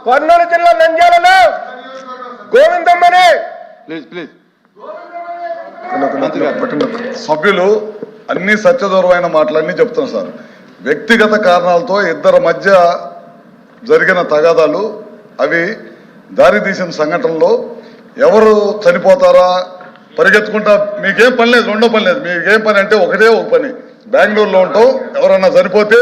కర్నూలు జిల్లా నంద్యాలలో గోవిందమ్మని సభ్యులు అన్ని సత్యదూరమైన మాటలన్నీ చెప్తున్నారు సార్. వ్యక్తిగత కారణాలతో ఇద్దరి మధ్య జరిగిన తగాదాలు అవి దారి తీసిన సంఘటనలో ఎవరు చనిపోతారా పరిగెత్తుకుంటా మీకేం పని లేదు, రెండో పని లేదు. మీకేం పని అంటే ఒకటే ఒక పని, బెంగళూరులో ఉంటాం, ఎవరన్నా చనిపోతే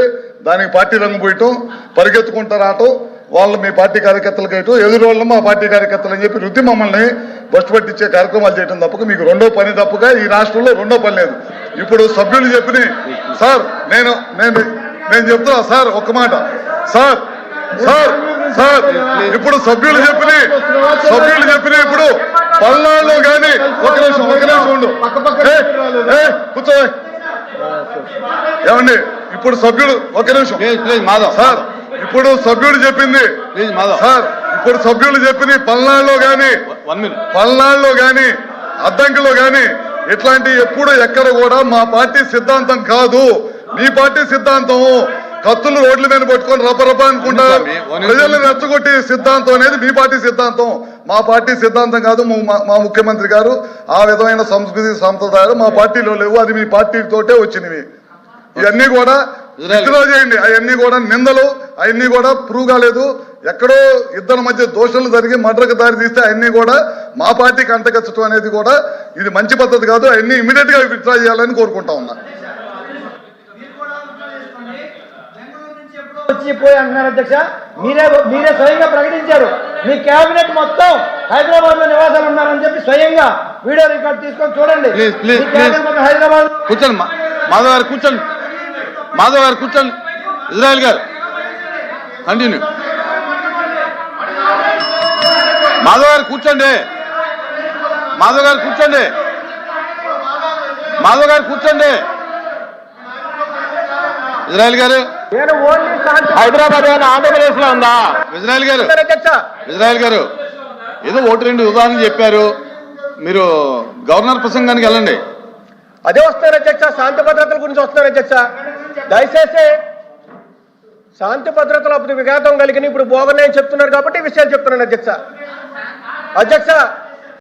దానికి పార్టీ రంగు పోయటం, పరిగెత్తుకుంటా రావటం, వాళ్ళు మీ పార్టీ కార్యకర్తలకు వేయటం, ఎదురు వాళ్ళు మా పార్టీ కార్యకర్తలు అని చెప్పి రుద్ది మమ్మల్ని బస్టు పట్టించే కార్యక్రమాలు చేయడం తప్పక మీకు రెండో పని తప్పగా ఈ రాష్ట్రంలో రెండో పని లేదు. ఇప్పుడు సభ్యులు చెప్పిన సార్ నేను చెప్తున్నా సార్ ఒక్క మాట సార్ సార్ సార్ ఇప్పుడు సభ్యులు చెప్పిన ఇప్పుడు పల్నాడులో కానీ ఒక నిమిషం ఉండు కూర్చో ఏమండి ఇప్పుడు సభ్యుడు ఒక నిమిషం సార్ ఇప్పుడు సభ్యుడు చెప్పింది సార్ ఇప్పుడు సభ్యులు చెప్పింది పల్నాడులో కానీ అద్దంకిలో కానీ ఇట్లాంటి ఎప్పుడు ఎక్కడ కూడా మా పార్టీ సిద్ధాంతం కాదు, మీ పార్టీ సిద్ధాంతం. కత్తులు రోడ్ల మీద పట్టుకొని రపరప అనుకుంటా ప్రజల్ని రెచ్చగొట్టి సిద్ధాంతం అనేది మీ పార్టీ సిద్ధాంతం, మా పార్టీ సిద్ధాంతం కాదు. మా ముఖ్యమంత్రి గారు ఆ విధమైన సంస్కృతి సాంప్రదాయాలు మా పార్టీలో లేవు, అది మీ పార్టీతోటే వచ్చినవి. ఇవన్నీ కూడా విత్డ్రా చేయండి. అవన్నీ కూడా నిందలు, అవన్నీ కూడా ప్రూవ్ కాలేదు. ఎక్కడో ఇద్దరి మధ్య దోషాలు జరిగి మర్డర్కి దారి తీస్తే అవన్నీ కూడా మా పార్టీకి అంటగచ్చటం అనేది కూడా ఇది మంచి పద్ధతి కాదు. అవన్నీ ఇమీడియట్ గా విత్డ్రా చేయాలని కోరుకుంటా ఉన్నా. వచ్చిపోయి అంటున్నారు అధ్యక్ష, మీరే స్వయంగా ప్రకటించారు మీ కేబినెట్ మొత్తం హైదరాబాద్ లో నివాసాలు ఉన్నారని చెప్పి స్వయంగా వీడియో రికార్డ్ తీసుకొని చూడండి. హైదరాబాద్ కూర్చోండి మాధవ్ గారు కూర్చోండి ఇజ్రాయెల్ గారు కంటిన్యూ. మాధవ్ గారు కూర్చోండి ఇజ్రాయెల్ గారు హైదరాబాద్ ఆంధ్రప్రదేశ్ లో ఉందా? ఇజ్రాయెల్ గారు ఏదో ఒకటి రెండు ఉదాహరణ చెప్పారు, మీరు గవర్నర్ ప్రసంగానికి వెళ్ళండి. అదే వస్తున్నారు అధ్యక్ష, శాంతి భద్రతల గురించి వస్తున్నారు అధ్యక్ష. దయచేసి శాంతి భద్రతలు అప్పుడు విఘాతం కలిగిన ఇప్పుడు పోగొన్నాయని చెప్తున్నారు కాబట్టి ఈ విషయాలు చెప్తున్నాను అధ్యక్ష.